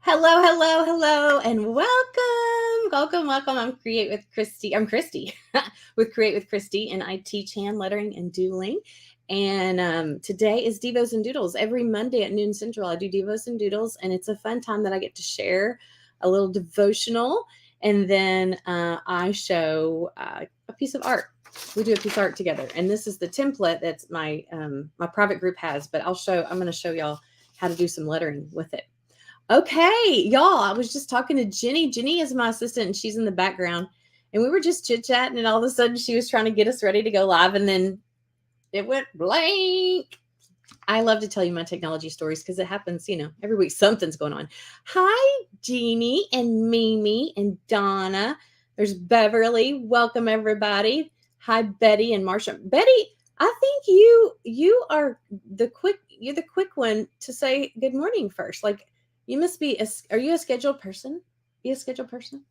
Hello, hello, hello, and welcome. I'm Christy with Create with Christy, and I teach hand lettering and doodling. And today is Devos and Doodles. Every Monday at noon Central, I do Devos and Doodles, and it's a fun time that I get to share a little devotional, and then I show a piece of art. We do a piece of art together, and this is the template that's my private group has. But I'm going to show y'all how to do some lettering with it. Okay, y'all, I was just talking to Jenny. Jenny is my assistant and she's in the background. And we were just chit chatting, and all of a sudden she was trying to get us ready to go live, and then it went blank. I love to tell you my technology stories because it happens, every week something's going on. Hi, Jeannie and Mimi and Donna. There's Beverly. Welcome, everybody. Hi, Betty and Marsha. Betty, I think you're the quick one to say good morning first. Like, you must be are you a scheduled person? You a scheduled person?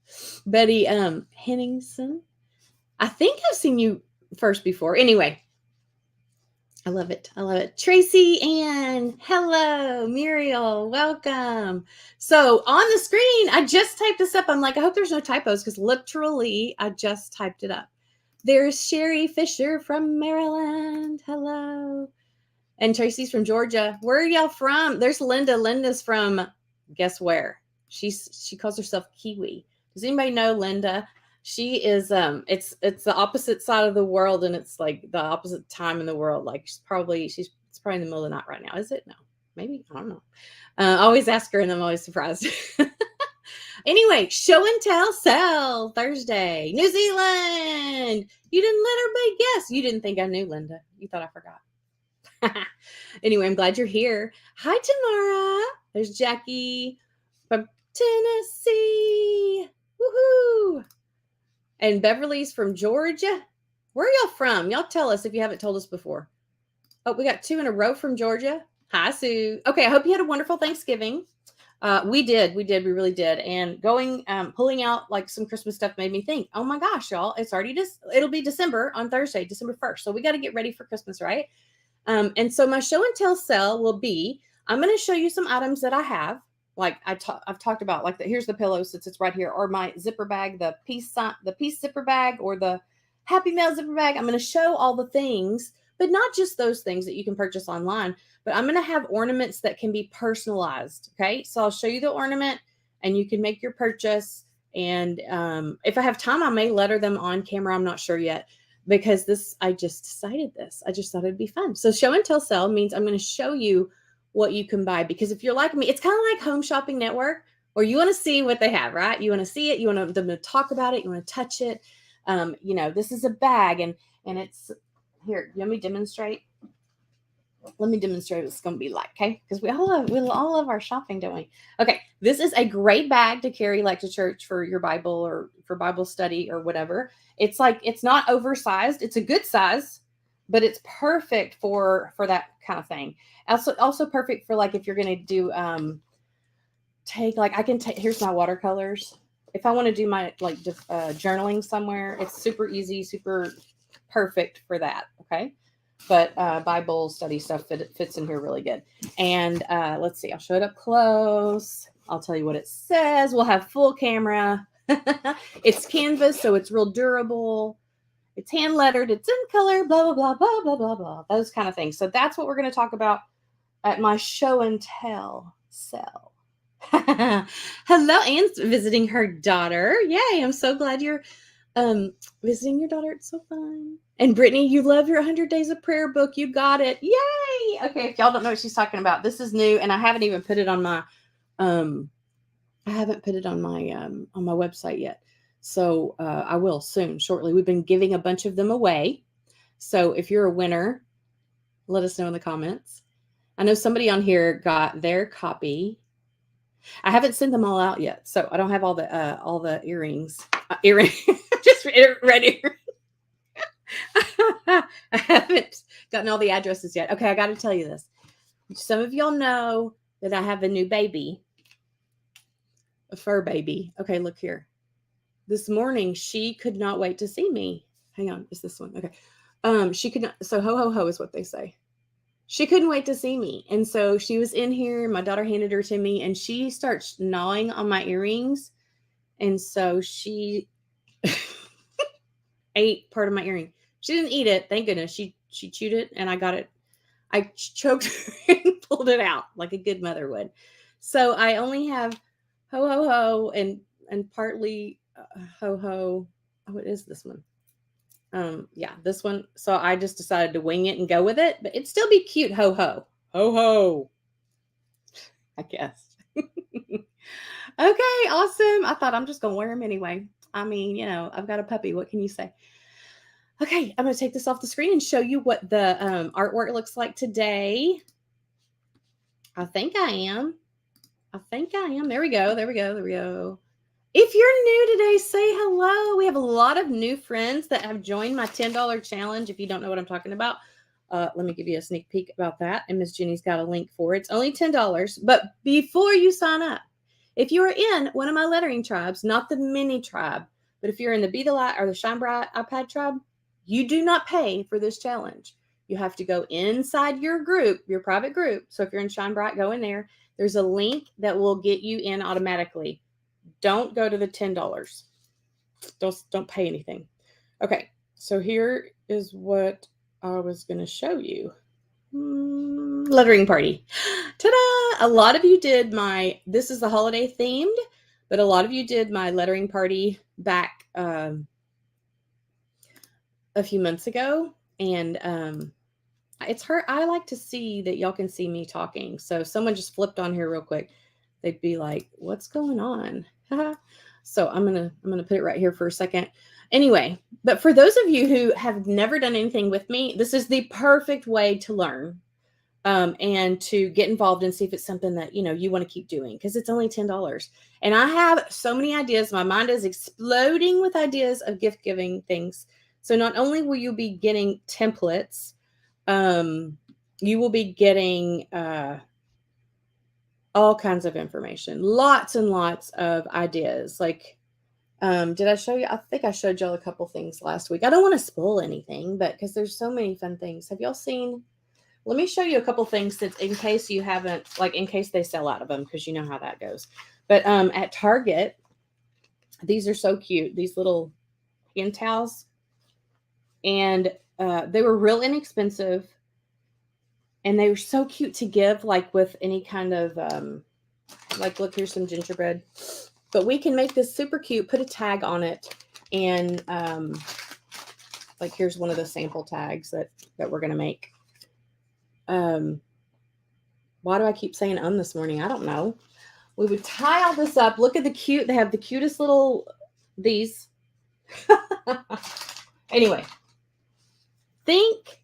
Betty Henningsen. I think I've seen you first before. Anyway, I love it. I love it. Tracy Ann, hello. Muriel, welcome. So on the screen, I just typed this up. I'm like, I hope there's no typos because literally I just typed it up. There's Sherry Fisher from Maryland. Hello. And Tracy's from Georgia. Where are y'all from? There's Linda. Linda's from, guess where? She calls herself Kiwi. Does anybody know Linda? She is it's the opposite side of the world, and it's like the opposite time in the world. Like it's probably in the middle of the night right now. Is it? No. Maybe. I don't know. I always ask her and I'm always surprised. Anyway, show and tell sell Thursday. New Zealand. You didn't let everybody guess. You didn't think I knew, Linda. You thought I forgot. Anyway, I'm glad you're here. Hi, Tamara. There's Jackie from Tennessee. Woohoo! And Beverly's from Georgia. Where are y'all from? Y'all tell us if you haven't told us before. Oh, we got 2 in a row from Georgia. Hi, Sue. Okay, I hope you had a wonderful Thanksgiving. We did. We really did. And pulling out like some Christmas stuff made me think, oh my gosh, y'all, it'll be December on Thursday, December 1st. So we got to get ready for Christmas, right? And so my show and tell sell will be, I'm going to show you some items that I have. Like I've talked about, like here's the pillow since it's right here, or my zipper bag, the peace zipper bag, or the Happy Mail zipper bag. I'm going to show all the things, but not just those things that you can purchase online, but I'm going to have ornaments that can be personalized. Okay. So I'll show you the ornament and you can make your purchase. And if I have time, I may letter them on camera. I'm not sure yet, because I just decided this. I just thought it'd be fun. So show and tell sell means I'm going to show you what you can buy, because if you're like me, it's kind of like Home Shopping Network, or you want to see what they have, right? You want to see it. You want them to talk about it. You want to touch it. This is a bag, and it's here. Let me demonstrate. Let me demonstrate what it's going to be like, okay? Because we all love our shopping, don't we? Okay, this is a great bag to carry like to church for your Bible or for Bible study or whatever. It's not oversized. It's a good size, but it's perfect for that kind of thing. Also perfect for like if you're going to do here's my watercolors. If I want to do my journaling somewhere, it's super easy, super perfect for that, okay? But Bible study stuff fits in here really good. And let's see, I'll show it up close. I'll tell you what it says. We'll have full camera. It's canvas, so it's real durable. It's hand lettered. It's in color, blah, blah, blah, blah, blah, blah, blah. Those kind of things. So that's what we're going to talk about at my show and tell sell. Hello, Anne's visiting her daughter. Yay, I'm so glad you're visiting your daughter. It's so fun. And Brittany, you love your 100 Days of Prayer book. You got it. Yay. Okay, if y'all don't know what she's talking about, this is new, and I haven't even put it on my on my website yet. So I will soon, shortly. We've been giving a bunch of them away. So if you're a winner, let us know in the comments. I know somebody on here got their copy. I haven't sent them all out yet, so I don't have all the earrings. Just red earrings. I haven't gotten all the addresses yet. Okay, I got to tell you this. Some of y'all know that I have a new baby, a fur baby. Okay, look here. This morning, she could not wait to see me. Hang on, it's this one. Okay. She could not. So ho ho ho is what they say. She couldn't wait to see me. And so she was in here. My daughter handed her to me and she starts gnawing on my earrings. And so she ate part of my earring. She didn't eat it. Thank goodness. She chewed it and I got it. I choked her and pulled it out like a good mother would. So I only have ho ho ho and partly ho ho. Oh, what is this one? Yeah, this one. So I just decided to wing it and go with it, but it'd still be cute. Ho ho. Ho ho. I guess. Okay, awesome. I thought I'm just gonna wear them anyway. I mean, you know, I've got a puppy. What can you say? Okay, I'm gonna take this off the screen and show you what the artwork looks like today. I think I am. There we go. There we go. There we go. If you're new today, say hello. We have a lot of new friends that have joined my $10 challenge. If you don't know what I'm talking about, let me give you a sneak peek about that. And Miss Jenny's got a link for it. It's only $10. But before you sign up, if you are in one of my lettering tribes, not the mini tribe, but if you're in the Be the Light or the Shine Bright iPad tribe, you do not pay for this challenge. You have to go inside your group, your private group. So if you're in Shine Bright, go in there. There's a link that will get you in automatically. Don't go to the $10. Don't pay anything. Okay, so here is what I was going to show you. Lettering party. Ta-da! A lot of you did this is the holiday themed, but a lot of you did my lettering party back a few months ago. And it's hard. I like to see that y'all can see me talking. So if someone just flipped on here real quick, they'd be like, what's going on? So I'm gonna put it right here for a second. Anyway, but for those of you who have never done anything with me, this is the perfect way to learn and to get involved and see if it's something that you want to keep doing, because it's only $10. And I have so many ideas. My mind is exploding with ideas of gift giving things. So not only will you be getting templates, you will be getting all kinds of information, lots and lots of ideas. Like, did I show you? I think I showed y'all a couple things last week. I don't want to spoil anything, but because there's so many fun things. Have y'all seen? Let me show you a couple things that, in case you haven't, like in case they sell out of them, because you know how that goes. But at Target, these are so cute. These little hand towels, and they were real inexpensive. And they were so cute to give, like with any kind of, like, look, here's some gingerbread. But we can make this super cute, put a tag on it. And like, here's one of the sample tags that we're going to make. Why do I keep saying this morning? I don't know. We would tie all this up. Look at the cute. They have the cutest little, these. Anyway, think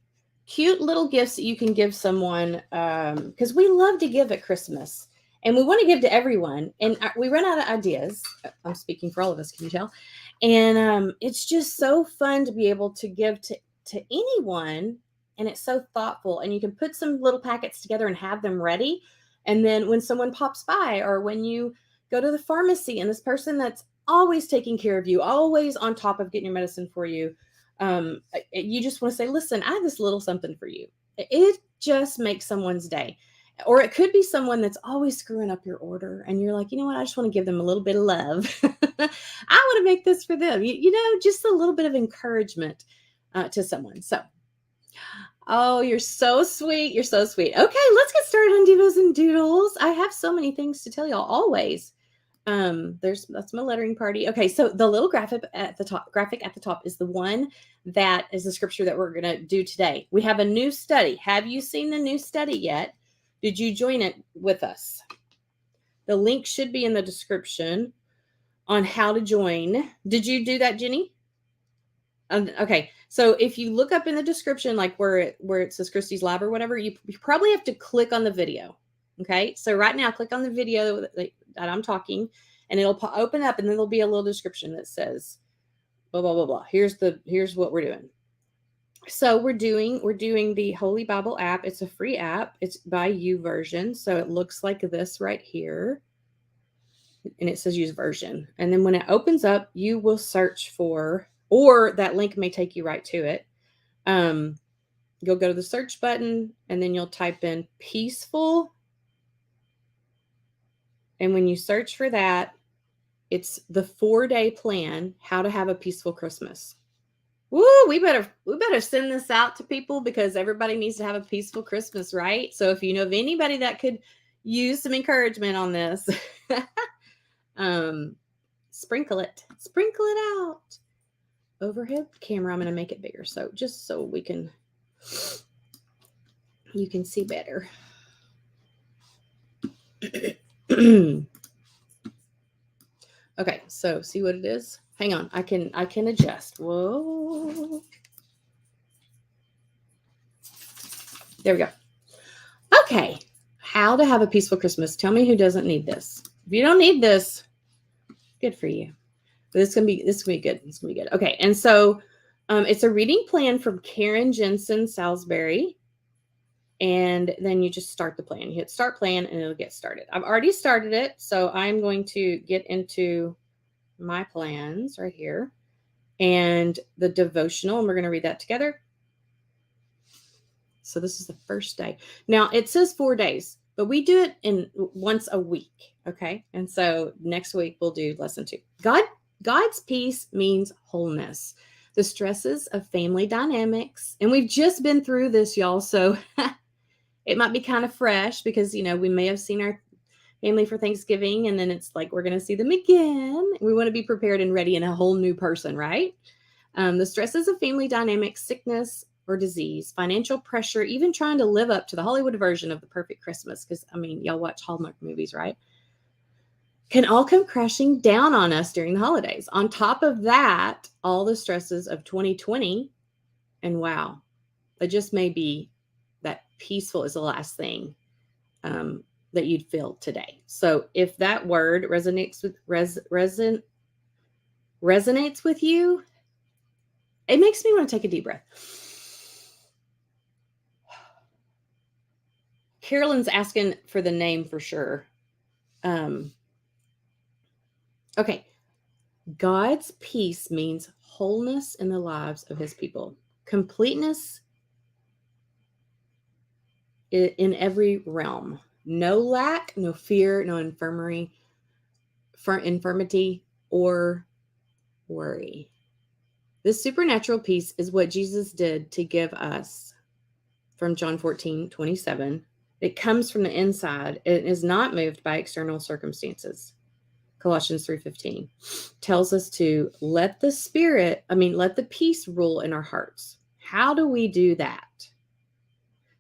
cute little gifts that you can give someone, because we love to give at Christmas and we want to give to everyone, and we run out of ideas. I'm speaking for all of us, can you tell? And it's just so fun to be able to give to anyone, and it's so thoughtful, and you can put some little packets together and have them ready. And then when someone pops by, or when you go to the pharmacy and this person that's always taking care of you, always on top of getting your medicine for you, you just want to say, listen, I have this little something for you. It just makes someone's day. Or it could be someone that's always screwing up your order, and you're like, you know what, I just want to give them a little bit of love. I want to make this for them. You know, just a little bit of encouragement to someone. So, oh, you're so sweet. You're so sweet. Okay, let's get started on Devos and Doodles. I have so many things to tell y'all always. That's my lettering party. Okay, so the little graphic at the top is the one that is the scripture that we're going to do today. We have a new study. Have you seen the new study yet? Did you join it with us? The link should be in the description on how to join. Did you do that, Jenny? Okay, so if you look up in the description, like where it says Christy's Lab or whatever, you probably have to click on the video. Okay, so right now, click on the video that I'm talking, and it'll open up, and then there'll be a little description that says blah blah blah blah. Here's what we're doing. So we're doing the Holy Bible app. It's a free app. It's by YouVersion, so it looks like this right here, and it says YouVersion. And then when it opens up, you will search for, or that link may take you right to it. You'll go to the search button and then you'll type in peaceful. And when you search for that, it's the 4-day plan, how to have a peaceful Christmas. Woo, we better send this out to people because everybody needs to have a peaceful Christmas, right? So if you know of anybody that could use some encouragement on this, sprinkle it out. Overhead camera, I'm going to make it bigger, so just so you can see better. Okay, so see what it is? Hang on, I can adjust. Whoa. There we go. Okay, how to have a peaceful Christmas. Tell me who doesn't need this. If you don't need this, good for you. But this can be good. It's gonna be good. Okay, and so it's a reading plan from Karen Jensen Salisbury. And then you just start the plan. You hit start plan and it'll get started. I've already started it. So I'm going to get into my plans right here and the devotional, and we're going to read that together. So this is the first day. Now it says 4 days, but we do it in once a week. Okay. And so next week we'll do lesson 2. God's peace means wholeness. The stresses of family dynamics. And we've just been through this, y'all. So it might be kind of fresh because, we may have seen our family for Thanksgiving and then it's like we're going to see them again. We want to be prepared and ready and a whole new person, right? The stresses of family dynamics, sickness or disease, financial pressure, even trying to live up to the Hollywood version of the perfect Christmas, because, y'all watch Hallmark movies, right? Can all come crashing down on us during the holidays. On top of that, all the stresses of 2020, and wow, it just may be that peaceful is the last thing that you'd feel today. So if that word resonates with you, it makes me want to take a deep breath. Carolyn's asking for the name for sure. Okay. God's peace means wholeness in the lives of his people, completeness in every realm, no lack, no fear, no infirmity or worry. This supernatural peace is what Jesus did to give us from John 14:27. It comes from the inside. It is not moved by external circumstances. Colossians 3:15 tells us to let the peace rule in our hearts. How do we do that?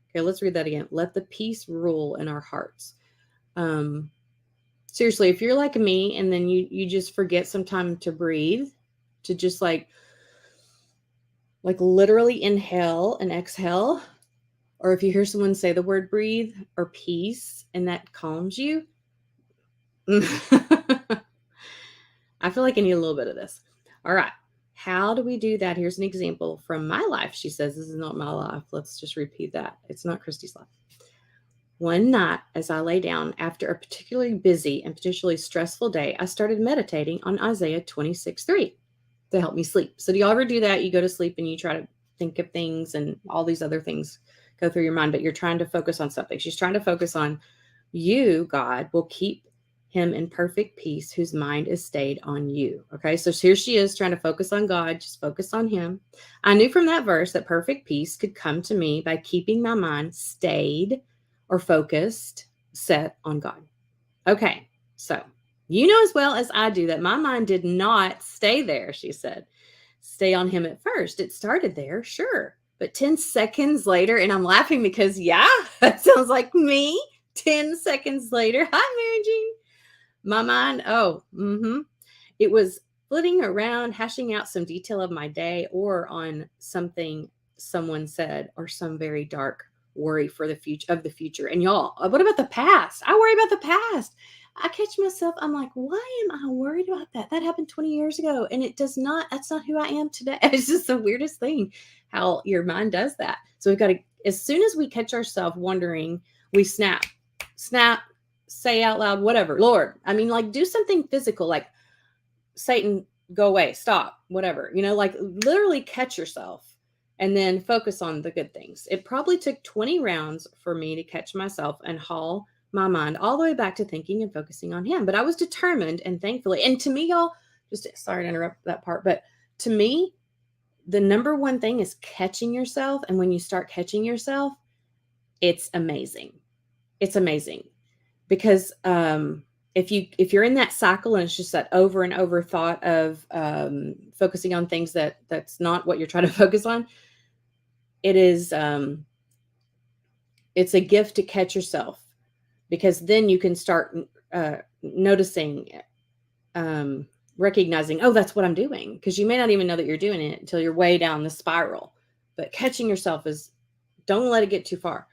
Okay, let's read that again. Let the peace rule in our hearts. Seriously, if you're like me and then you just forget sometime to breathe, to just like literally inhale and exhale, or if you hear someone say the word breathe or peace and that calms you, I feel like I need a little bit of this. All right. How do we do that? Here's an example from my life. She says, this is not my life. Let's just repeat that. It's not Christy's life. One night, as I lay down after a particularly busy and potentially stressful day, I started meditating on Isaiah 26:3 to help me sleep. So do you ever do that? You go to sleep and you try to think of things and all these other things go through your mind, but you're trying to focus on something. She's trying to focus on you, God, will keep him in perfect peace whose mind is stayed on you. Okay, so here she is trying to focus on God, just focus on him. I knew from that verse that perfect peace could come to me by keeping my mind stayed or focused, set on God. Okay, so you know as well as I do that my mind did not stay there, she said. Stay on him at first. It started there, sure. But 10 seconds later, and I'm laughing because, yeah, that sounds like me. 10 seconds later, hi, Mary Jean. My mind, it was flitting around, hashing out some detail of my day or on something someone said or some very dark worry for the future. And y'all, what about the past? I worry about the past. I catch myself, I'm like, why am I worried about that? That happened 20 years ago. And that's not who I am today. It's just the weirdest thing how your mind does that. So we've got to, as soon as we catch ourselves wondering, we snap, say out loud, whatever, Lord, do something physical, like Satan, go away, stop, whatever, literally catch yourself and then focus on the good things. It probably took 20 rounds for me to catch myself and haul my mind all the way back to thinking and focusing on him. But I was determined, and thankfully, and to me, y'all, just sorry to interrupt that part, but to me, the number one thing is catching yourself. And when you start catching yourself, it's amazing. It's amazing because if you're in that cycle and it's just that over and over thought of focusing on things that's not what you're trying to focus on, it is it's a gift to catch yourself, because then you can start noticing, recognizing, oh, that's what I'm doing, because you may not even know that you're doing it until you're way down the spiral. But catching yourself is, don't let it get too far.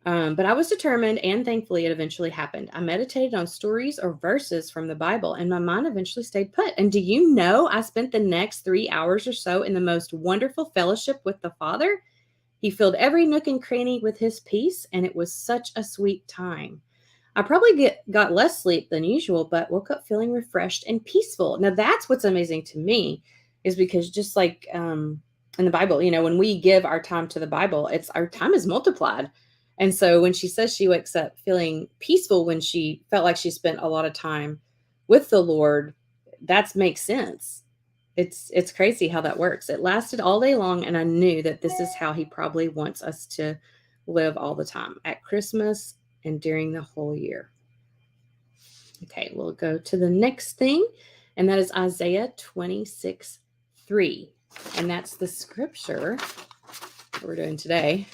But I was determined, and thankfully it eventually happened. I meditated on stories or verses from the Bible, and my mind eventually stayed put. And do you know, I spent the next 3 hours or so in the most wonderful fellowship with the Father. He filled every nook and cranny with his peace, and it was such a sweet time. I probably got less sleep than usual, but woke up feeling refreshed and peaceful. Now, that's what's amazing to me, is because just like in the Bible, when we give our time to the Bible, it's our time is multiplied. And so when she says she wakes up feeling peaceful when she felt like she spent a lot of time with the Lord, that makes sense. It's crazy how that works. It lasted all day long, and I knew that this is how he probably wants us to live all the time, at Christmas and during the whole year. Okay, we'll go to the next thing, and that is Isaiah 26:3. And that's the scripture we're doing today.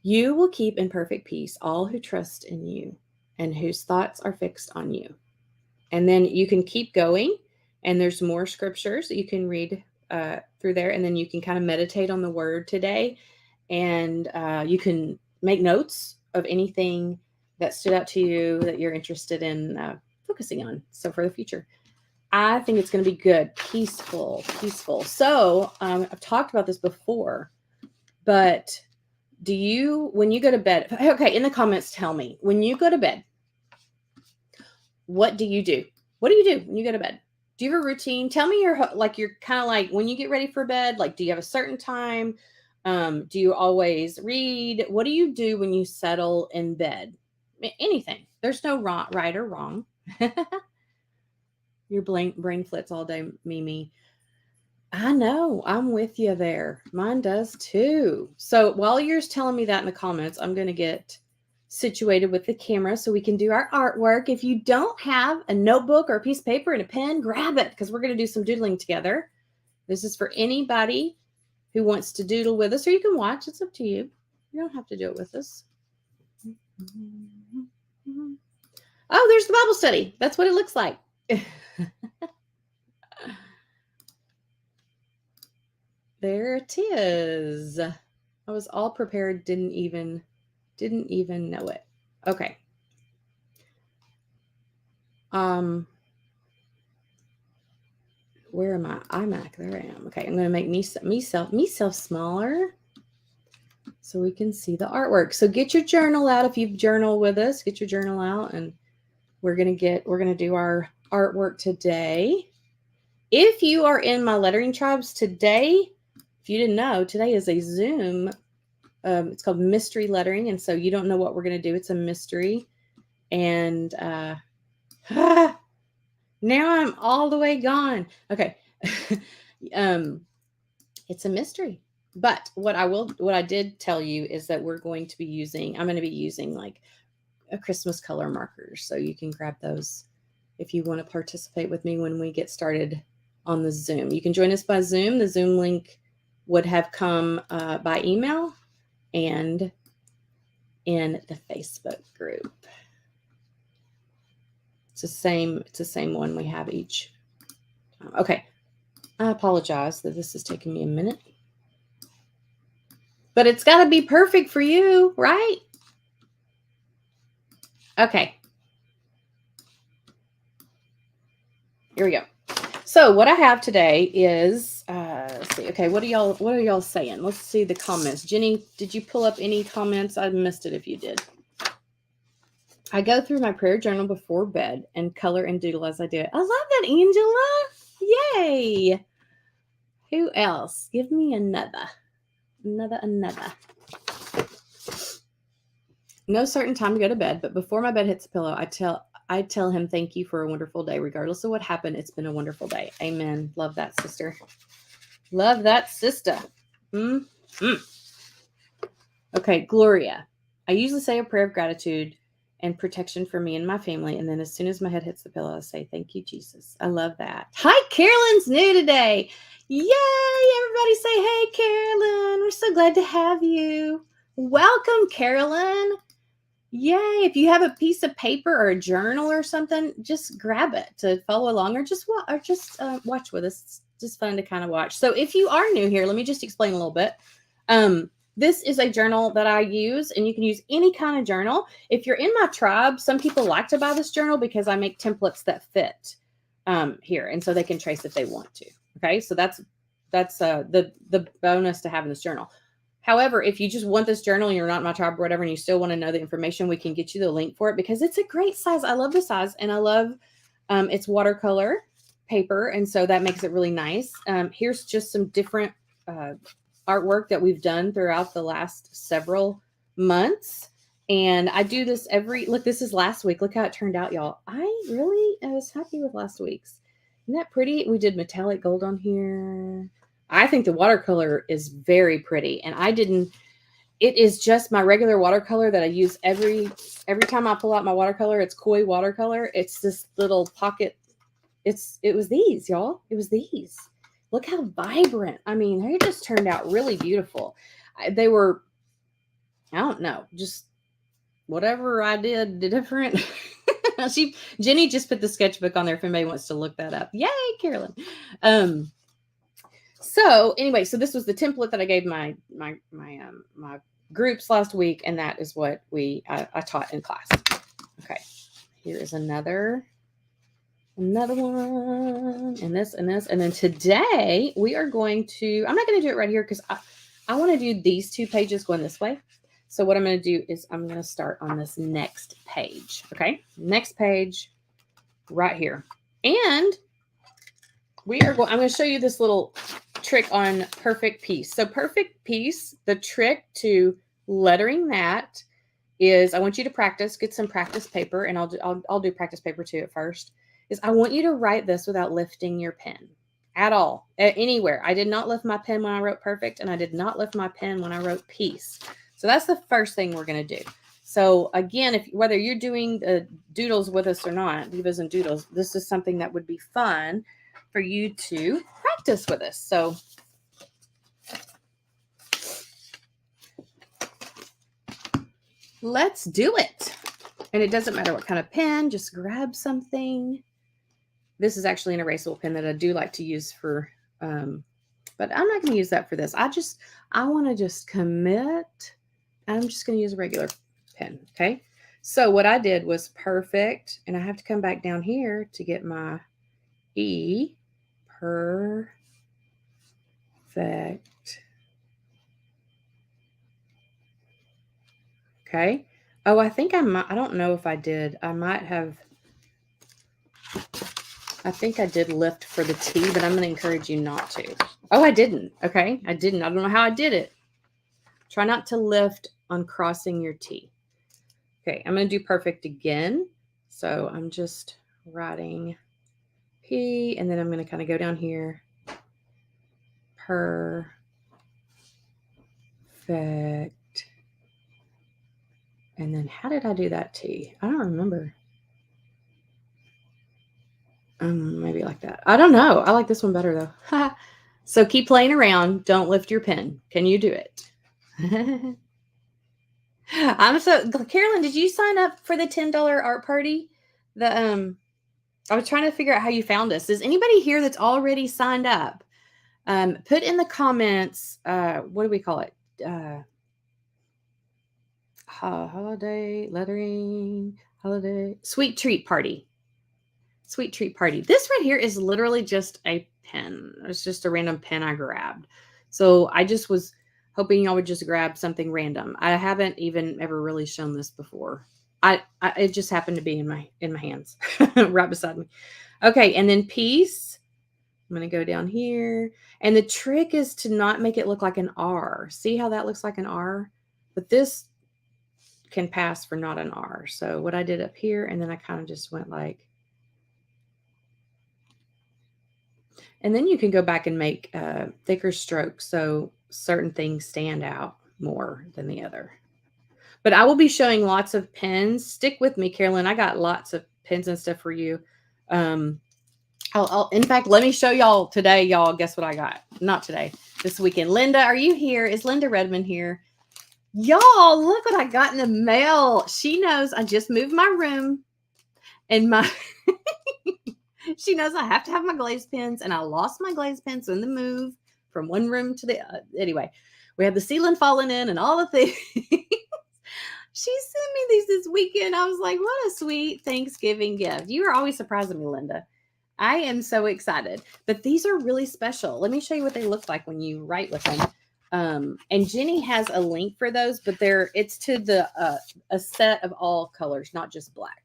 You will keep in perfect peace all who trust in you and whose thoughts are fixed on you. And then you can keep going, and there's more scriptures that you can read through there, and then you can kind of meditate on the word today, and you can make notes of anything that stood out to you that you're interested in focusing on. So for the future, I think it's going to be good. Peaceful. So I've talked about this before, but when you go to bed, okay, in the comments, tell me, when you go to bed, what do you do? What do you do when you go to bed? Do you have a routine? Tell me you're kind of like, when you get ready for bed, like, do you have a certain time? Do you always read? What do you do when you settle in bed? Anything. There's no right or wrong. Your brain flits all day, Mimi. I know. I'm with you there. Mine does too. So while you're telling me that in the comments, I'm going to get situated with the camera so we can do our artwork. If you don't have a notebook or a piece of paper and a pen, grab it, because we're going to do some doodling together. This is for anybody who wants to doodle with us, or you can watch. It's up to you. You don't have to do it with us. Oh, there's the Bible study. That's what it looks like. There it is. I was all prepared, didn't even know it. Okay. Where am I? iMac. There I am. Okay, I'm going to make myself smaller so we can see the artwork. So get your journal out. If you've journaled with us, get your journal out, and we're going to do our artwork today. If you are in my lettering tribes today, if you didn't know, today is a Zoom. It's called mystery lettering. And so you don't know what we're going to do. It's a mystery. And now I'm all the way gone. Okay. It's a mystery. But what I did tell you is that I'm going to be using like a Christmas color markers. So you can grab those if you want to participate with me when we get started on the Zoom. You can join us by Zoom. The Zoom link would have come by email and in the Facebook group. It's the same one we have each time. Okay. I apologize that this is taking me a minute. But it's got to be perfect for you, right? Okay. Here we go. So what I have today is, let's see. Okay, what are y'all saying? Let's see the comments. Jenny, did you pull up any comments? I missed it if you did. I go through my prayer journal before bed and color and doodle as I do it. I love that, Angela. Yay. Who else? Give me another. No certain time to go to bed, but before my bed hits the pillow, I tell him thank you for a wonderful day. Regardless of what happened, it's been a wonderful day. Amen. Love that, sister. Love that, sister. Okay, Gloria. I usually say a prayer of gratitude and protection for me and my family. And then as soon as my head hits the pillow, I say, thank you, Jesus. I love that. Hi, Carolyn's new today. Yay, everybody say, hey, Carolyn. We're so glad to have you. Welcome, Carolyn. Yay. If you have a piece of paper or a journal or something, just grab it to follow along or just watch with us. It's just fun to kind of watch. So if you are new here, let me just explain a little bit. This is a journal that I use, and you can use any kind of journal. If you're in my tribe, some people like to buy this journal because I make templates that fit here, and so they can trace if they want to. Okay, so that's the bonus to having this journal. However, if you just want this journal and you're not in my tribe or whatever, and you still want to know the information, we can get you the link for it because it's a great size. I love the size, and I love it's watercolor paper, and so that makes it really nice. Here's just some different artwork that we've done throughout the last several months. And I do this look, this is last week. Look how it turned out, y'all. I was happy with last week's. Isn't that pretty? We did metallic gold on here. I think the watercolor is very pretty. And it is just my regular watercolor that I use every time I pull out my watercolor. It's koi watercolor. It's this little pocket. It was these, y'all. It was these. Look how vibrant. I mean, they just turned out really beautiful. They were, I don't know, just whatever I did different. Jenny just put the sketchbook on there if anybody wants to look that up. Yay, Carolyn. So anyway, so this was the template that I gave my groups last week, and that is what I taught in class. Okay, here is another one, and this, and then today we are going to, I'm not going to do it right here because I want to do these 2 pages going this way. So what I'm going to do is I'm going to start on this next page. Okay, next page right here. And I'm going to show you this little trick on perfect piece. So perfect piece, the trick to lettering that is I want you to practice, get some practice paper, and I'll do practice paper too at first. Is I want you to write this without lifting your pen at all, anywhere. I did not lift my pen when I wrote perfect, and I did not lift my pen when I wrote piece. So that's the first thing we're going to do. So again, whether you're doing doodles with us or not, Devos and Doodles, this is something that would be fun for you to practice with us. So let's do it. And it doesn't matter what kind of pen, just grab something. This is actually an erasable pen that I do like to use for, but I'm not going to use that for this. I want to just commit. I'm just going to use a regular pen. Okay. So what I did was perfect. And I have to come back down here to get my E. Perfect. Okay. Oh, I think I don't know if I did. I think I did lift for the T, but I'm going to encourage you not to. Oh, I didn't. Okay. I didn't. I don't know how I did it. Try not to lift on crossing your T. Okay. I'm going to do perfect again. So I'm just writing P, and then I'm going to kind of go down here. Perfect. And then how did I do that T? I don't remember. Maybe like that. I don't know. I like this one better though. So keep playing around. Don't lift your pen. Can you do it? Carolyn, did you sign up for the $10 art party? I was trying to figure out how you found us. Is anybody here that's already signed up? Put in the comments, what do we call it? Holiday lettering, holiday, sweet treat party. Sweet treat party. This right here is literally just a pen. It's just a random pen I grabbed. So I just was hoping y'all would just grab something random. I haven't even ever really shown this before. It just happened to be in my hands right beside me. Okay, and then peace. I'm going to go down here. And the trick is to not make it look like an R. See how that looks like an R? But this can pass for not an R. So what I did up here, and then I kind of just went like, and then you can go back and make thicker strokes so certain things stand out more than the other. But I will be showing lots of pens. Stick with me, Carolyn. I got lots of pens and stuff for you. In fact, let me show y'all today, y'all. Guess what I got? Not today, this weekend. Linda, are you here? Is Linda Redmond here? Y'all, look what I got in the mail. She knows I just moved my room and she knows I have to have my glaze pens, and I lost my glaze pens in the move from one room to the other. Anyway, we had the ceiling falling in and all the things. She sent me these this weekend. I was like, what a sweet Thanksgiving gift. You are always surprising me, Linda. I am so excited. But these are really special. Let me show you what they look like when you write with them. And Jenny has a link for those, but it's to the a set of all colors, not just black.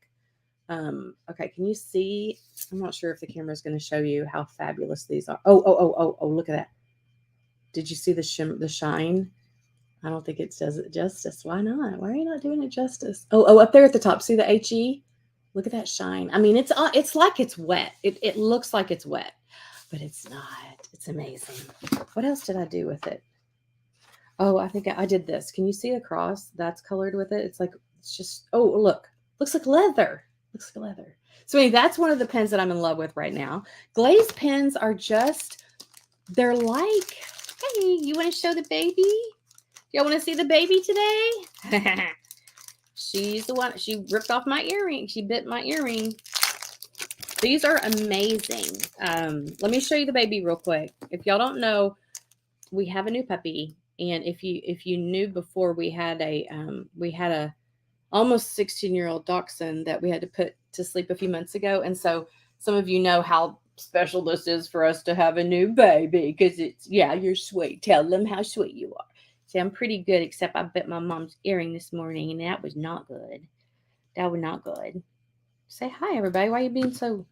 Okay, can you see? I'm not sure if the camera is going to show you how fabulous these are. Oh, look at that. Did you see the shine? I don't think it does it justice. Why not? Why are you not doing it justice? Oh, up there at the top. See the HE? Look at that shine. I mean, it's like it's wet. It looks like it's wet, but it's not. It's amazing. What else did I do with it? Oh, I think I did this. Can you see the cross? That's colored with it. It's just, oh, look. Looks like leather. Looks like leather. So anyway, that's one of the pens that I'm in love with right now. Glaze pens are just, they're like, hey, you want to show the baby? Y'all want to see the baby today? She's the one. She ripped off my earring. She bit my earring. These are amazing. Let me show you the baby real quick. If y'all don't know, we have a new puppy, and if you knew before, we had a almost 16-year-old dachshund that we had to put to sleep a few months ago, and so some of you know how special this is for us to have a new baby because you're sweet. Tell them how sweet you are. See, I'm pretty good, except I bit my mom's earring this morning, and that was not good. That was not good. Say hi, everybody. Why are you being so...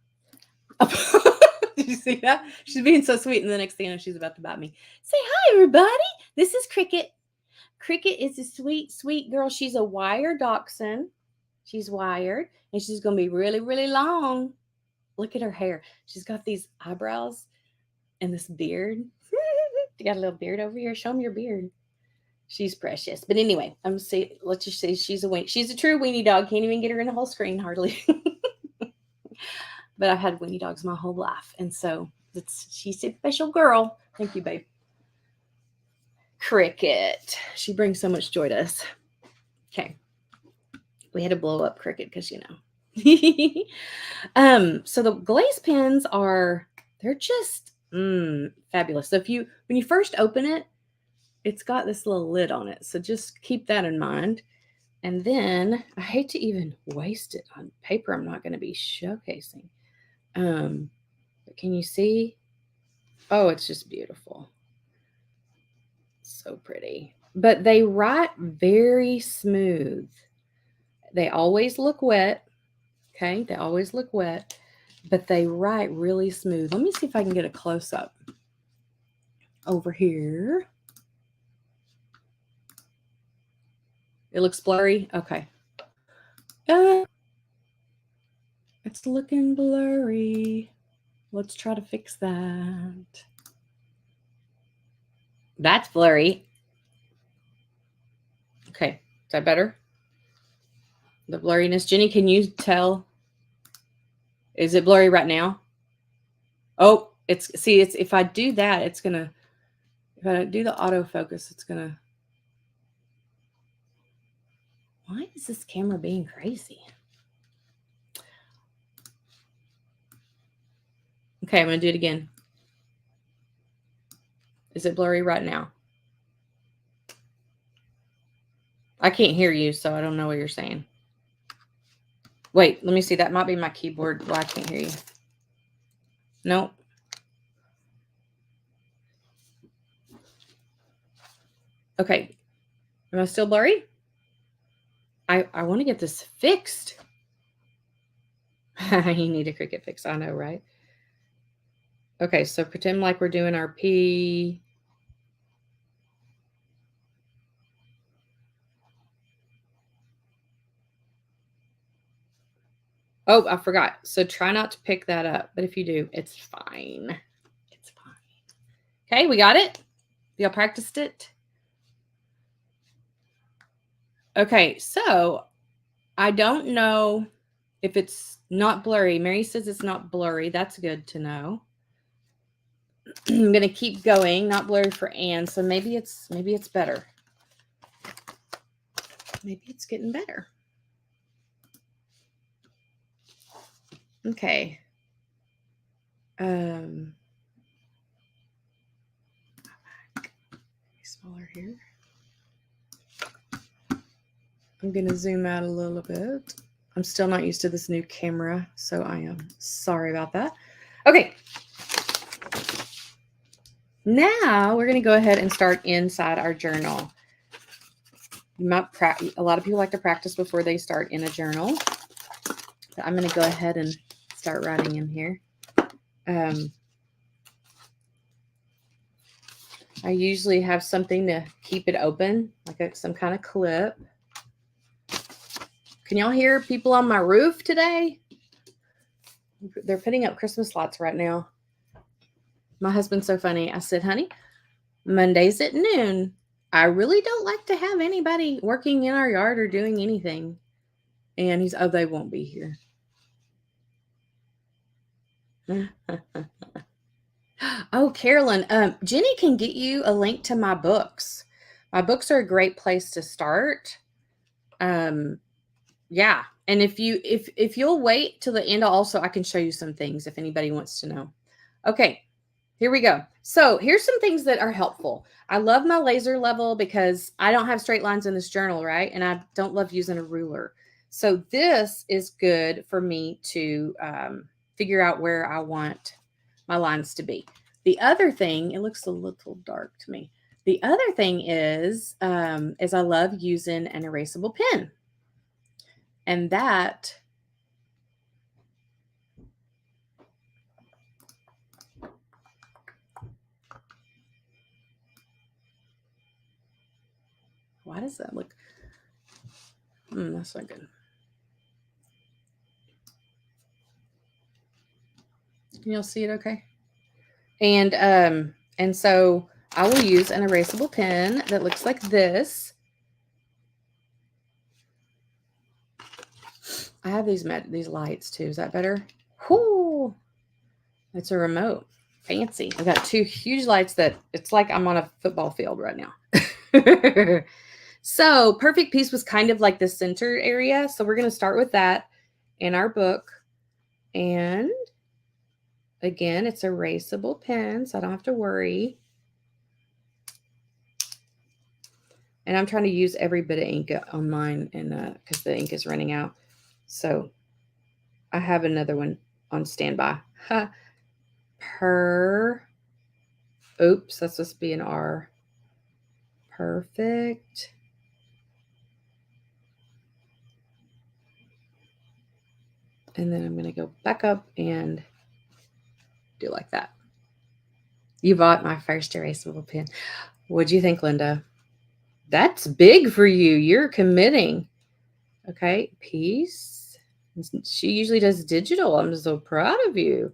Did you see that? She's being so sweet, and the next thing I know, she's about to bite me. Say hi, everybody. This is Cricket. Cricket is a sweet, sweet girl. She's a wire dachshund. She's wired, and she's going to be really, really long. Look at her hair. She's got these eyebrows and this beard. You got a little beard over here. Show them your beard. She's precious. But anyway, let's just say she's a true weenie dog. Can't even get her in the whole screen hardly. But I've had weenie dogs my whole life. And so she's a special girl. Thank you, babe. Cricket. She brings so much joy to us. Okay. We had to blow up Cricket because, so the glaze pens they're just fabulous. So when you first open it, it's got this little lid on it. So just keep that in mind. And then I hate to even waste it on paper I'm not going to be showcasing. But can you see? Oh, it's just beautiful. So pretty. But they write very smooth. They always look wet. Okay, they always look wet. But they write really smooth. Let me see if I can get a close-up over here. It looks blurry. Okay. It's looking blurry. Let's try to fix that. That's blurry. Okay. Is that better? The blurriness. Jenny, can you tell? Is it blurry right now? Oh, if I do that, if I do the autofocus, it's gonna. Why is this camera being crazy? Okay, I'm going to do it again. Is it blurry right now? I can't hear you, so I don't know what you're saying. Wait, let me see. That might be my keyboard. Well, I can't hear you. Nope. Okay. Am I still blurry? I want to get this fixed. You need a Cricut fix. I know, right? Okay, so pretend like we're doing our P. Oh, I forgot. So try not to pick that up, but if you do, it's fine. It's fine. Okay, we got it? Y'all practiced it? Okay, so I don't know if it's not blurry. Mary says it's not blurry. That's good to know. I'm gonna keep going, not blurry for Anne. So maybe it's better. Maybe it's getting better. Okay. Smaller here. I'm gonna zoom out a little bit. I'm still not used to this new camera, so I am sorry about that. Okay. Now we're going to go ahead and start inside our journal. You might a lot of people like to practice before they start in a journal. But I'm going to go ahead and start writing in here. I usually have something to keep it open, like some kind of clip. Can y'all hear people on my roof today? They're putting up Christmas lights right now. My husband's so funny. I said, honey, Mondays at noon, I really don't like to have anybody working in our yard or doing anything. And he's, oh, they won't be here. Oh, Carolyn, Jenny can get you a link to my books. My books are a great place to start. Yeah. And if you'll wait till the end, also, I can show you some things if anybody wants to know. Okay, here we go. So here's some things that are helpful. I love my laser level because I don't have straight lines in this journal, right? And I don't love using a ruler. So this is good for me to figure out where I want my lines to be. The other thing, it looks a little dark to me. The other thing is I love using an erasable pen. And that why does that look? That's not good. Can y'all see it okay? And so I will use an erasable pen that looks like this. I have these lights too. Is that better? Whoo! It's a remote. Fancy. I've got two huge lights that it's like I'm on a football field right now. So perfect piece was kind of like the center area. So we're going to start with that in our book. And again, it's erasable pen, so I don't have to worry. And I'm trying to use every bit of ink on mine and because the ink is running out. So I have another one on standby. Oops, that's supposed to be an R. Perfect. And then I'm going to go back up and do like that. You bought my first erasable pen. What'd you think, Linda? That's big for you. You're committing. Okay, peace. She usually does digital. I'm so proud of you.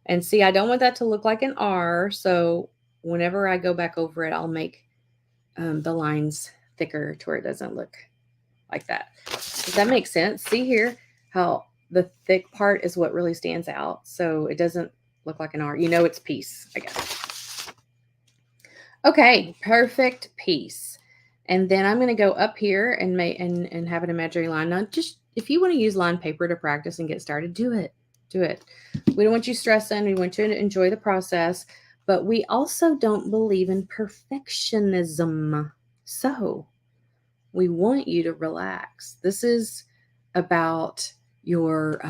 And see, I don't want that to look like an R. So whenever I go back over it, I'll make the lines thicker to where it doesn't look like that. Does that make sense? See here how the thick part is what really stands out. So it doesn't look like an R. You know it's peace, I guess. Okay, perfect piece. And then I'm going to go up here and have an imaginary line. Now, just if you want to use line paper to practice and get started, do it. Do it. We don't want you stressing. We want you to enjoy the process. But we also don't believe in perfectionism. So we want you to relax. This is about your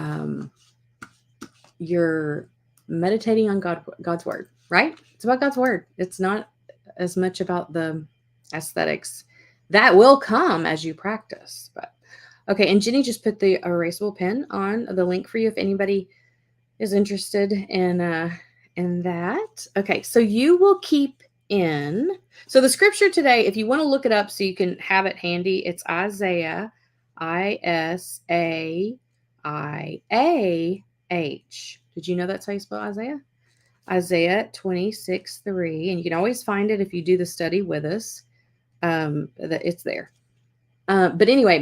meditating on God's word, right? It's about God's word. It's not as much about the aesthetics. That will come as you practice. But okay, and Jenny just put the erasable pen on the link for you if anybody is interested in and that. Okay, so you will keep in. So the scripture today, if you want to look it up so you can have it handy, it's Isaiah, Isaiah. Did you know that's how you spell Isaiah? Isaiah 26:3, and you can always find it if you do the study with us. That it's there. But anyway,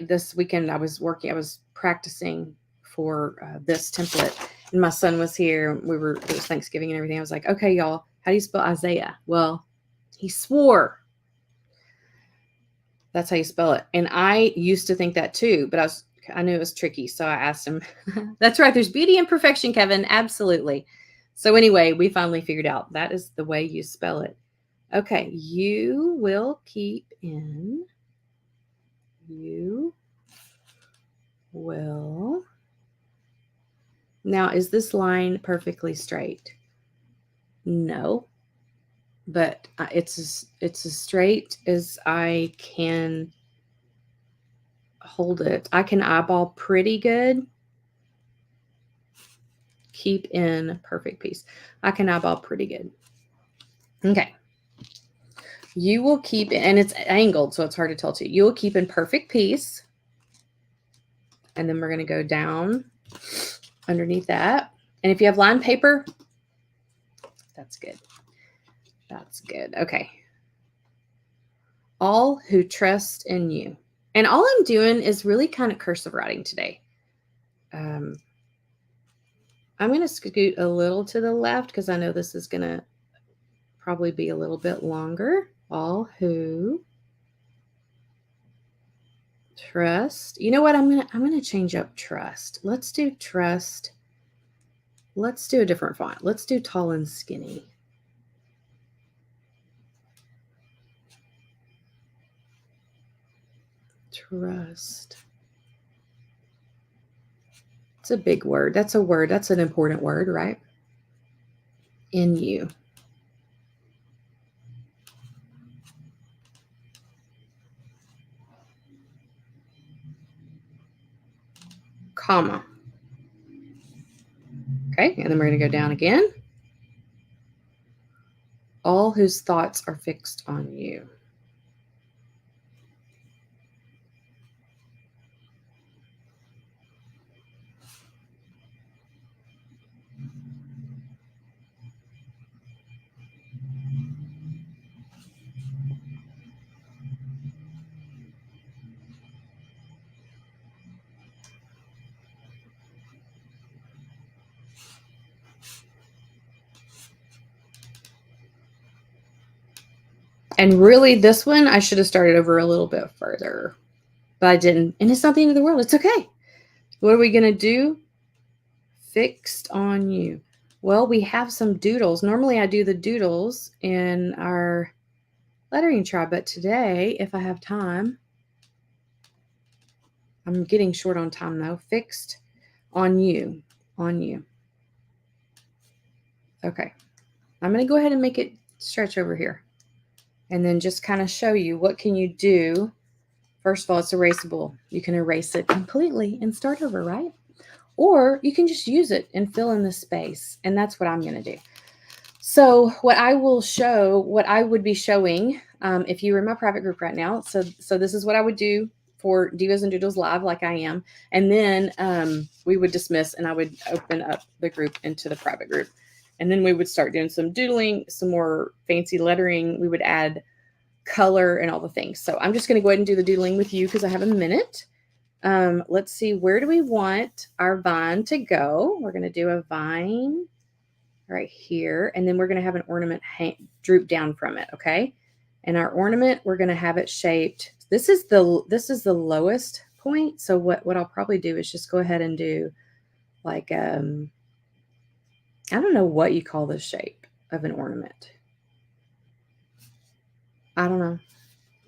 this weekend, I was practicing for this template, and my son was here. It was Thanksgiving and everything. I was like, okay, y'all, how do you spell Isaiah? Well, he swore that's how you spell it. And I used to think that too, but I knew it was tricky. So I asked him, that's right. There's beauty in perfection, Kevin. Absolutely. So anyway, we finally figured out that is the way you spell it. Okay. You will keep in. You will. Now, is this line perfectly straight? No, but it's as straight as I can hold it. I can eyeball pretty good. Keep in perfect peace. I can eyeball pretty good. Okay. You will keep, and it's angled, so it's hard to tell too. You will keep in perfect peace. And then we're going to go down underneath that. And if you have lined paper, that's good. That's good. Okay. All who trust in you. And all I'm doing is really kind of cursive writing today. I'm going to scoot a little to the left because I know this is going to probably be a little bit longer. All who trust. You know what? I'm going to change up trust. Let's do trust. Let's do a different font. Let's do tall and skinny. Trust. It's a big word. That's a word. That's an important word, right? In you. Comma. Okay, and then we're going to go down again. All whose thoughts are fixed on you. And really, this one, I should have started over a little bit further, but I didn't. And it's not the end of the world. It's okay. What are we going to do? Fixed on you. Well, we have some doodles. Normally, I do the doodles in our lettering tribe, but today, if I have time, I'm getting short on time though. Fixed on you. On you. Okay. I'm going to go ahead and make it stretch over here. And then just kind of show you what can you do. First of all, it's erasable. You can erase it completely and start over, right? Or you can just use it and fill in the space. And that's what I'm going to do. So what I would be showing, if you were in my private group right now, so this is what I would do for Devos and Doodles Live, like I am. And then we would dismiss and I would open up the group into the private group. And then we would start doing some doodling, some more fancy lettering. We would add color and all the things. So I'm just going to go ahead and do the doodling with you because I have a minute. Let's see, where do we want our vine to go? We're going to do a vine right here. And then we're going to have an ornament droop down from it. Okay. And our ornament, we're going to have it shaped. This is the lowest point. So what I'll probably do is just go ahead and do like, I don't know what you call this shape of an ornament. I don't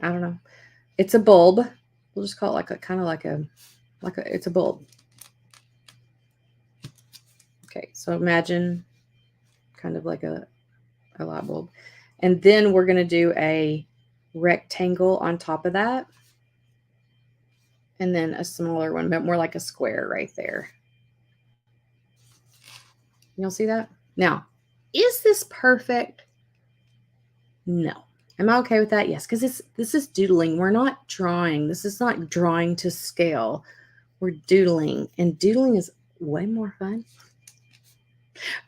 know. It's a bulb. We'll just call it it's a bulb. Okay. So imagine kind of like a light bulb. And then we're going to do a rectangle on top of that. And then a smaller one, but more like a square right there. You'll see that? Now, is this perfect? No. Am I okay with that? Yes, because this is doodling. We're not drawing. This is not drawing to scale. We're doodling, and doodling is way more fun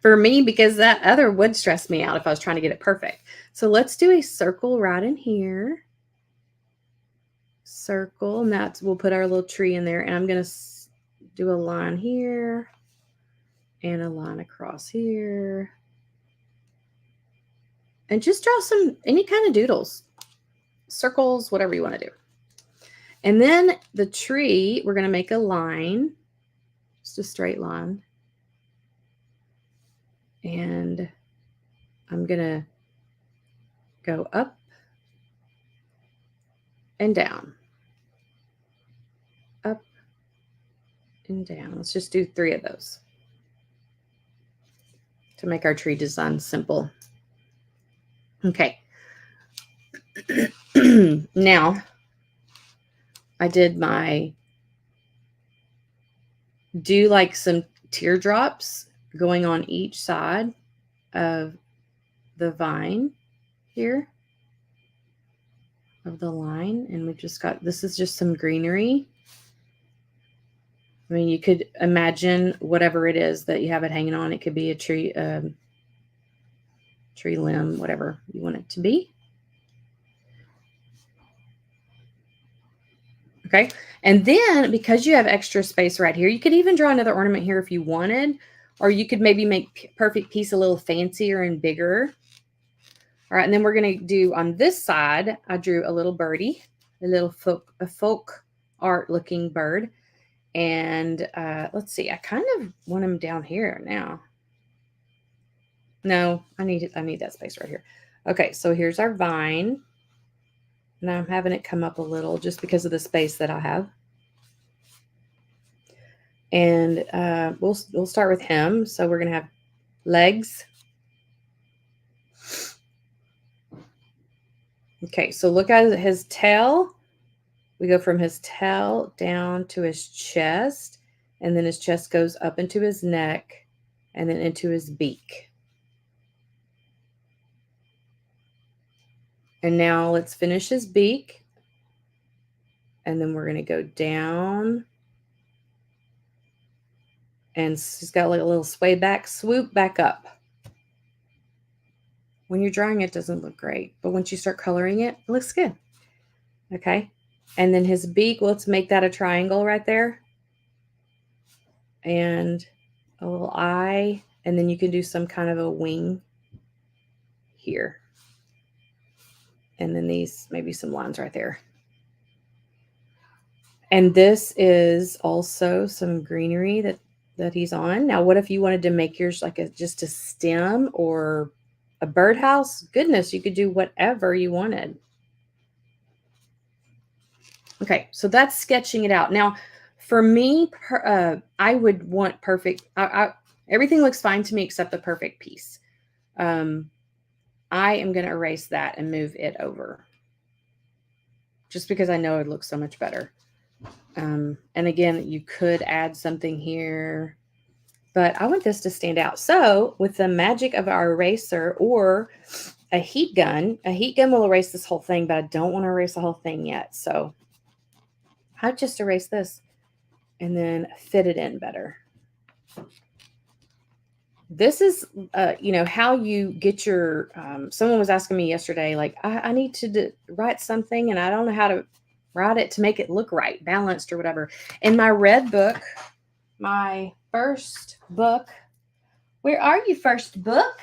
for me because that other would stress me out if I was trying to get it perfect. So let's do a circle right in here. Circle, and that's, we'll put our little tree in there, and I'm going to do a line here and a line across here. And just draw any kind of doodles, circles, whatever you want to do. And then the tree, we're going to make a line, just a straight line. And I'm going to go up and down, up and down. Let's just do 3 of those to make our tree design simple. Okay. Now, I did do like some teardrops going on each side of the vine here of the line. And we've just got, this is just some greenery. I mean, you could imagine whatever it is that you have it hanging on. It could be a tree, tree limb, whatever you want it to be. Okay. And then because you have extra space right here, you could even draw another ornament here if you wanted, or you could maybe make perfect piece a little fancier and bigger. All right. And then we're going to do on this side, I drew a little birdie, a folk art looking bird. And let's see, I kind of want him down here now. No, I need that space right here. Okay, so here's our vine. Now I'm having it come up a little just because of the space that I have. And we'll start with him. So we're going to have legs. Okay, so look at his tail. We go from his tail down to his chest, and then his chest goes up into his neck and then into his beak. And now let's finish his beak. And then we're going to go down. And he's got like a little sway back, swoop back up. When you're drawing, it doesn't look great. But once you start coloring it, it looks good. Okay. And then his beak, let's make that a triangle right there. And a little eye. And then you can do some kind of a wing here. And then these, maybe some lines right there. And this is also some greenery that he's on. Now, what if you wanted to make yours like just a stem or a birdhouse? Goodness, you could do whatever you wanted. Okay, so that's sketching it out. Now, for me, I would want perfect. Everything looks fine to me except the perfect piece. I am going to erase that and move it over. Just because I know it looks so much better. And again, you could add something here. But I want this to stand out. So with the magic of our eraser or a heat gun will erase this whole thing, but I don't want to erase the whole thing yet. So I just erase this and then fit it in better. This is, how you get your, someone was asking me yesterday, like, I need to write something and I don't know how to write it to make it look right, balanced or whatever. In my red book, my first book, where are you, first book?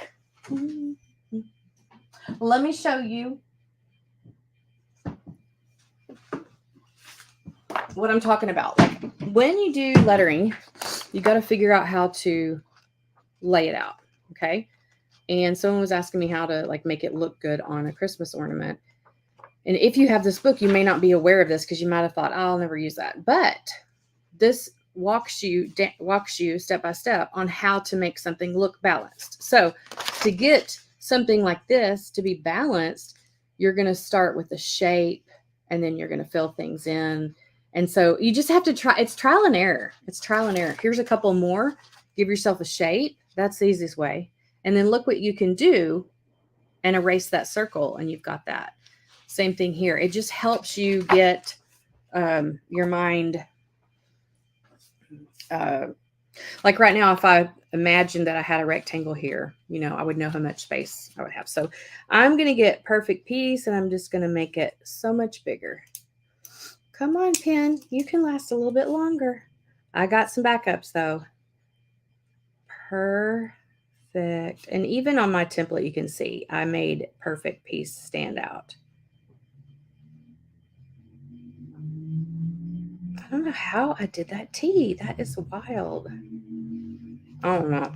Let me show you what I'm talking about. Like when you do lettering, you got to figure out how to lay it out. Okay. And someone was asking me how to like make it look good on a Christmas ornament. And if you have this book, you may not be aware of this because you might have thought, oh, I'll never use that. But this walks you step by step on how to make something look balanced. So to get something like this to be balanced, you're going to start with the shape and then you're going to fill things in. And so you just have to try. It's trial and error. It's trial and error. Here's a couple more. Give yourself a shape. That's the easiest way. And then look what you can do and erase that circle, and you've got that. Same thing here. It just helps you get your mind. Like right now, if I imagined that I had a rectangle here, I would know how much space I would have. So I'm going to get perfect piece, and I'm just going to make it so much bigger. Come on, pen. You can last a little bit longer. I got some backups, though. Perfect. And even on my template, you can see I made perfect piece stand out. I don't know how I did that T. That is wild. I don't know.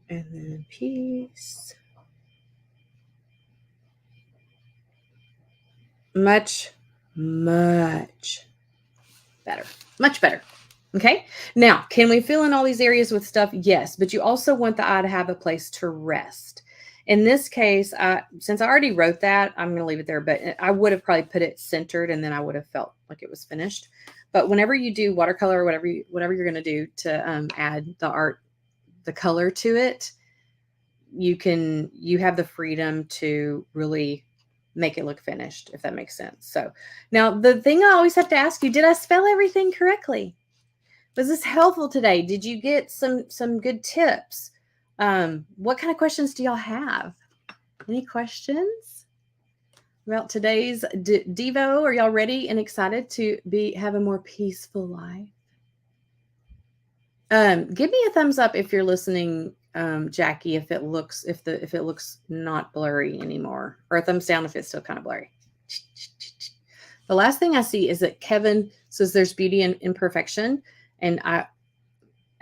And then piece. Much better. Much better. Okay. Now, can we fill in all these areas with stuff? Yes. But you also want the eye to have a place to rest. In this case, since I already wrote that, I'm going to leave it there. But I would have probably put it centered, and then I would have felt like it was finished. But whenever you do watercolor or whatever you're going to do to add the color to it, you have the freedom to really make it look finished, if that makes sense. So now the thing I always have to ask you, did I spell everything correctly? Was this helpful today? Did you get some good tips? What kind of questions do y'all have? Any questions about today's Devo? Are y'all ready and excited to have a more peaceful life? Give me a thumbs up if you're listening, Jackie, if it looks not blurry anymore, or a thumbs down if it's still kind of blurry. The last thing I see is that Kevin says there's beauty in imperfection, and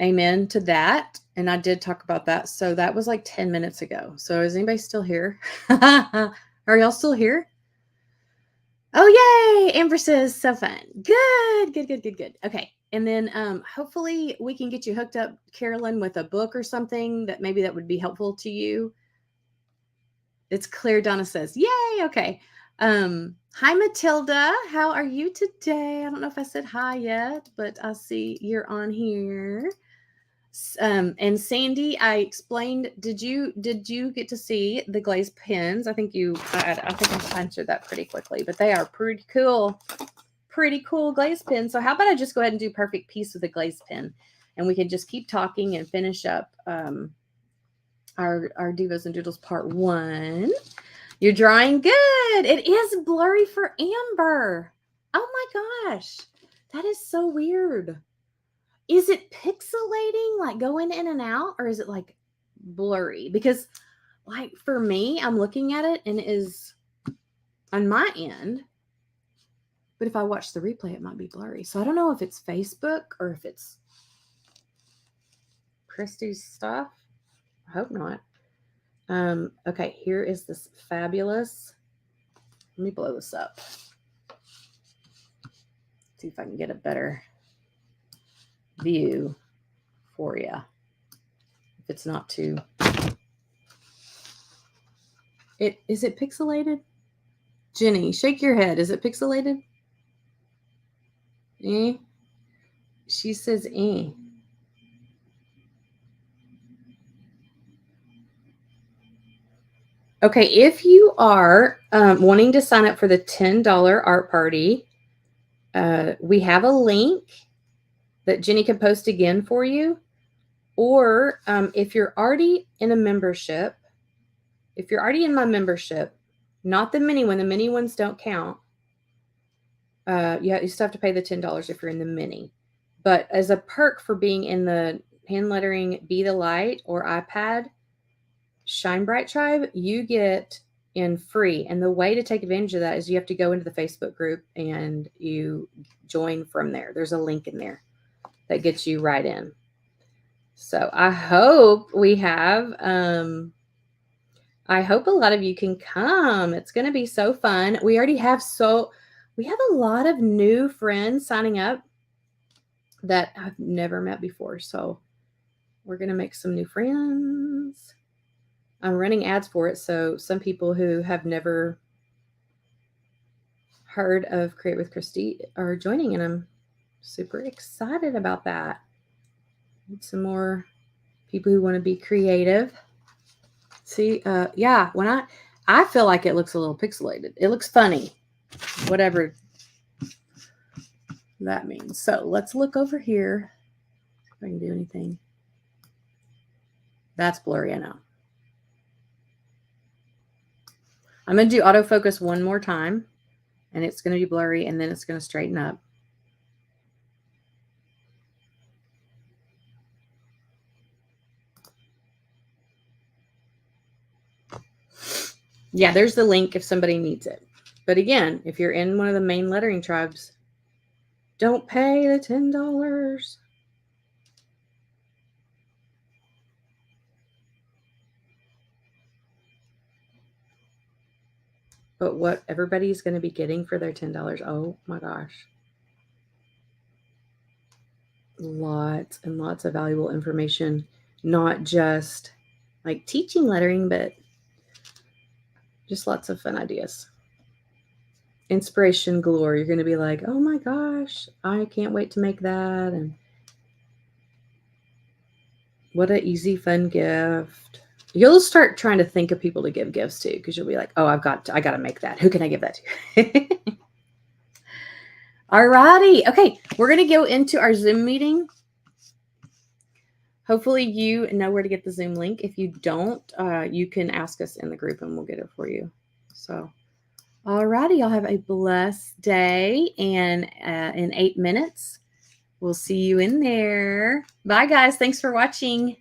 amen to that. And I did talk about that. So that was like 10 minutes ago. So is anybody still here? Are y'all still here? Oh, yay. Amber says, so fun. Good. Okay. And then hopefully we can get you hooked up, Carolyn, with a book or something that would be helpful to you. It's clear. Donna says, yay. Okay. Hi, Matilda. How are you today? I don't know if I said hi yet, but I see you're on here. And Sandy, I explained, did you get to see the glazed pens? I think I answered that pretty quickly, but they are pretty cool glazed pens. So how about I just go ahead and do perfect piece with the glazed pen, and we can just keep talking and finish up our Devos and Doodles part 1. You're drawing good. It is blurry for Amber. Oh my gosh, that is so weird. Is it pixelating, like going in and out, or is it like blurry? Because like for me, I'm looking at it and it is on my end, but if I watch the replay, it might be blurry. So I don't know if it's Facebook or if it's Christy's stuff. I hope not. Okay, here is this fabulous. Let me blow this up. See if I can get a better view for you. If it's not too. Is it pixelated? Jenny, shake your head. Is it pixelated? She says Okay, if you are wanting to sign up for the $10 art party, we have a link that Jenny can post again for you. Or if you're already in a membership, if you're already in my membership, not the mini one, the mini ones don't count. You still have to pay the $10 if you're in the mini. But as a perk for being in the hand lettering Be the Light or iPad Shine Bright Tribe, you get in free. And the way to take advantage of that is you have to go into the Facebook group and you join from there. There's a link in there that gets you right in. So I hope we have, I hope a lot of you can come. It's going to be so fun. We already have we have a lot of new friends signing up that I've never met before. So we're going to make some new friends. I'm running ads for it. So some people who have never heard of Create with Christy are joining, and I'm super excited about that. Need some more People who want to be creative. See, yeah, when I feel like it looks a little pixelated. It looks funny, whatever that means. So let's look over here. If I can do anything. That's blurry, I know. I'm going to do autofocus one more time, and it's going to be blurry, and then it's going to straighten up. Yeah, there's the link if somebody needs it. But again, if you're in one of the main lettering tribes, don't pay the $10. But what everybody's going to be getting for their $10, oh my gosh. Lots and lots of valuable information, not just like teaching lettering, but just lots of fun ideas. Inspiration galore. You're going to be like, oh my gosh, I can't wait to make that. And what an easy, fun gift. You'll start trying to think of people to give gifts to, because you'll be like, oh, I got to make that. Who can I give that to? All righty. Okay, we're going to go into our Zoom meeting. Hopefully you know where to get the Zoom link. If you don't, you can ask us in the group and we'll get it for you. So, all righty. Y'all have a blessed day. And in 8 minutes, we'll see you in there. Bye, guys. Thanks for watching.